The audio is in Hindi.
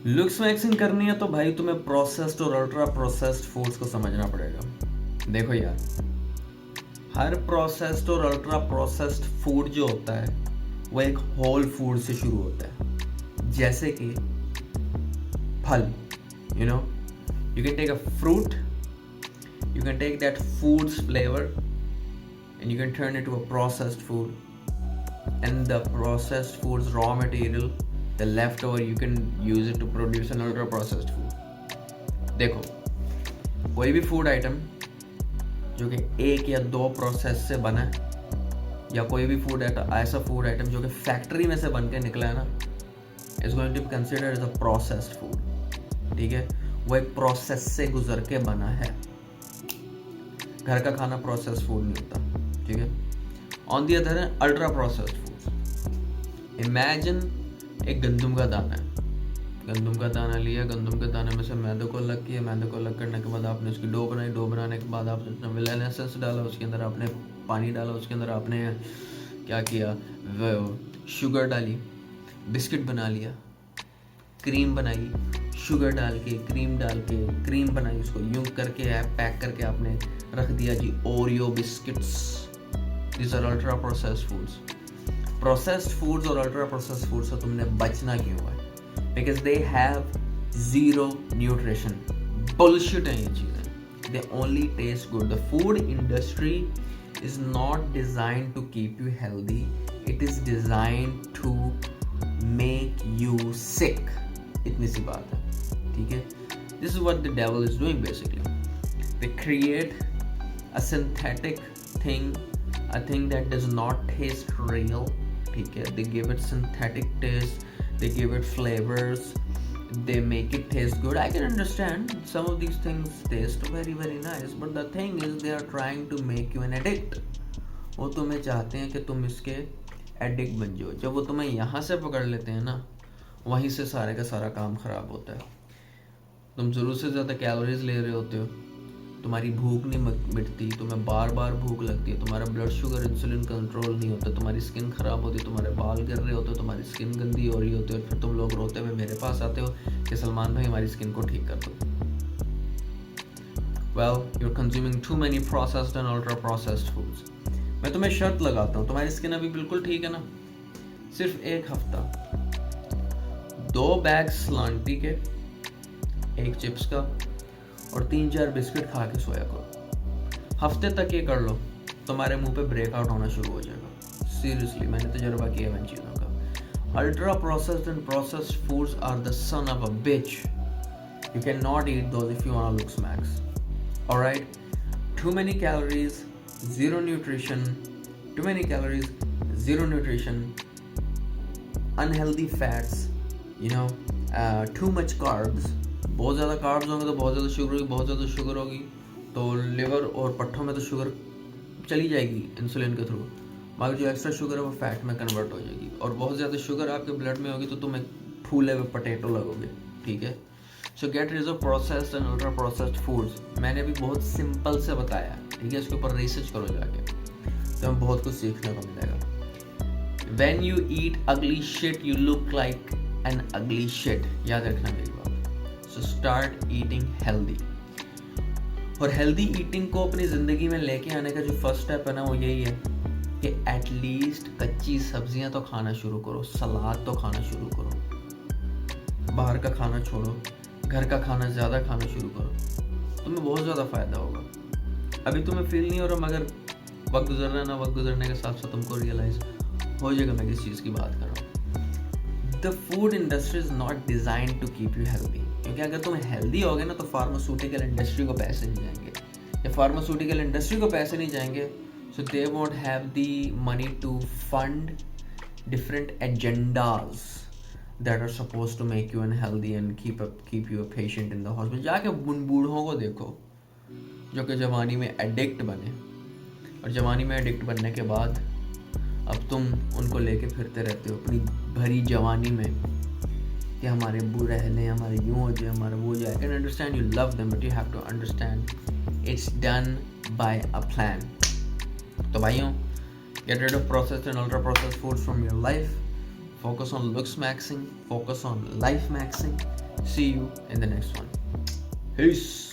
लुक्स मैक्सिंग करनी है तो भाई तुम्हें प्रोसेस्ड और अल्ट्रा प्रोसेस्ड फूड्स को समझना पड़ेगा। देखो यार, हर प्रोसेस्ड और अल्ट्रा प्रोसेस्ड फूड जो होता है वो एक होल फूड से शुरू होता है। जैसे कि फल, you know, you can take a fruit, you can take that food's flavor and you can turn it to a processed food, and the processed food's raw material, the leftover, you can use it to produce an ultra processed food। देखो, कोई भी फूड आइटम जो कि एक या दो प्रोसेस से बना है, या कोई भी फूड आइटम, ऐसा फूड आइटम जो कि फैक्ट्री में से बन के निकला है ना, is going to be considered as a processed food. ठीक है, वो एक प्रोसेस से गुजर के बना है। घर का खाना प्रोसेस फूड नहीं होता। ठीक है, ऑन दी अदर है अल्ट्रा प्रोसेस्ड फूड। इमेजिन एक गंदम का दाना है, गंदम का दाना लिया, गंदम के दाने में से मैदे को अलग किया, मैदे को अलग करने के बाद आपने उसकी डो बनाई, डो बनाने के बाद आपने उसमें वेनिला एसेंस डाला, उसके अंदर आपने पानी डाला, उसके अंदर आपने क्या किया, शुगर डाली, बिस्किट बना लिया, क्रीम बनाई, शुगर डाल के, क्रीम डाल के, क्रीम बनाई, उसको यूं करके पैक करके आपने रख दिया जी, Oreo biscuits. This are ultra processed foods. Processed foods और अल्ट्रा प्रोसेस्ड फूड्स से तुमने बचना क्यों है? Because they have zero nutrition. Bullshit है ये चीज़ें। They only taste good. The food industry is not designed to keep you healthy, it is designed to make you sick. इतनी सी बात है। ठीक है, this is what the devil is doing basically. They create a synthetic thing, a thing that does not taste real। ठीक है, they give it synthetic taste, they give it flavors, they make it taste good। I can understand some of these things taste very very nice, but the thing is they are trying to make you an addict। वो तुम्हें चाहते हैं कि तुम इसके एडिक्ट बन जाओ। जब वो तुम्हें यहाँ से पकड़ लेते हैं ना, वहीं से सारे का सारा काम खराब होता है। तुम ज़रूरत से ज़्यादा कैलोरीज ले रहे होते हो, तुम्हारी भूख नहीं मिटती, तुम्हें बार बार भूख लगती है, तुम्हारा ब्लड शुगर इंसुलिन कंट्रोल नहीं होता, तुम्हारी स्किन ख़राब होती है, तुम्हारे बाल गिर रहे होते, तुम्हारी स्किन गंदी हो रही होती है, और फिर तुम लोग रोते हुए मेरे पास आते हो कि सलमान भाई हमारी स्किन को ठीक कर दो। Well, you are consuming too many processed and ultra processed foods. मैं तुम्हें शर्त लगाता हूँ, तुम्हारी स्किन अभी बिल्कुल ठीक है ना, सिर्फ एक हफ्ता 2 बैग सलांटी के, 1 चिप्स का और 3-4 बिस्किट खा के सोया करो। हफ्ते तक ये कर लो, तुम्हारे मुंह पे ब्रेकआउट होना शुरू हो जाएगा। सीरियसली, मैंने तजर्बा किया है इन चीज़ों का। Ultra processed and processed foods are the son of a bitch. You can not eat those if you want to look smacks. Alright, too many calories, zero nutrition, too many calories, zero nutrition, unhealthy fats, you know, too much carbs. बहुत ज़्यादा कार्ब्स होंगे तो बहुत ज़्यादा शुगर होगी, बहुत ज़्यादा शुगर होगी तो लिवर और पट्ठों में तो शुगर चली जाएगी इंसुलिन के थ्रू, बाकी जो एक्स्ट्रा शुगर है वो फैट में कन्वर्ट हो जाएगी। और बहुत ज़्यादा शुगर आपके ब्लड में होगी तो तुम एक फूले हुए पटेटो लगोगे। ठीक है, सो gate ridge of processed and ultra processed foods. मैंने भी बहुत सिंपल से बताया, ठीक है, इसके ऊपर रिसर्च करो जाके, तो हमें बहुत कुछ सीखने को मिलेगा। व्हेन यू ईट अगली shit you look like an अगली शिट। याद रखना मेरी बात। So start eating healthy। और हेल्दी ईटिंग को अपनी ज़िंदगी में लेके आने का जो फर्स्ट स्टेप है ना, वो यही है कि एटलीस्ट कच्ची सब्जियां तो खाना शुरू करो, सलाद तो खाना शुरू करो, बाहर का खाना छोड़ो, घर का खाना ज़्यादा खाना शुरू करो, तुम्हें बहुत ज़्यादा फ़ायदा होगा। अभी तुम्हें फील नहीं हो रहा, मगर वक्त गुजर रहा है ना, वक्त गुजरने के साथ साथ तुमको रियलाइज़ हो जाएगा मैं किस चीज़ की बात कर रहा हूँ। The food industry is not design to keep you healthy. क्योंकि अगर तुम हेल्दी होगे ना तो फार्मास्यूटिकल इंडस्ट्री को पैसे नहीं जाएंगे, या फार्मास्यूटिकल इंडस्ट्री को पैसे नहीं जाएंगे, so they won't have the money to fund different agendas that are suppose to make you unhealthy and keep you a patient in the hospital. जाके उन बूढ़ों को देखो जो कि जवानी में एडिक्ट बने, और जवानी में एडिक्ट बनने के बाद अब तुम उनको लेके फिरते रहते हो अपनी भरी जवानी में कि हमारे बुरे रहने, हमारे यूँ हो जाए, हमारा वो जाए। I can understand you love them, but you have to understand it's done by a plan. तो भाइयों, get rid of processed and ultra processed foods from your life, focus on looks maxing, focus on life maxing. See you in the next one. Peace.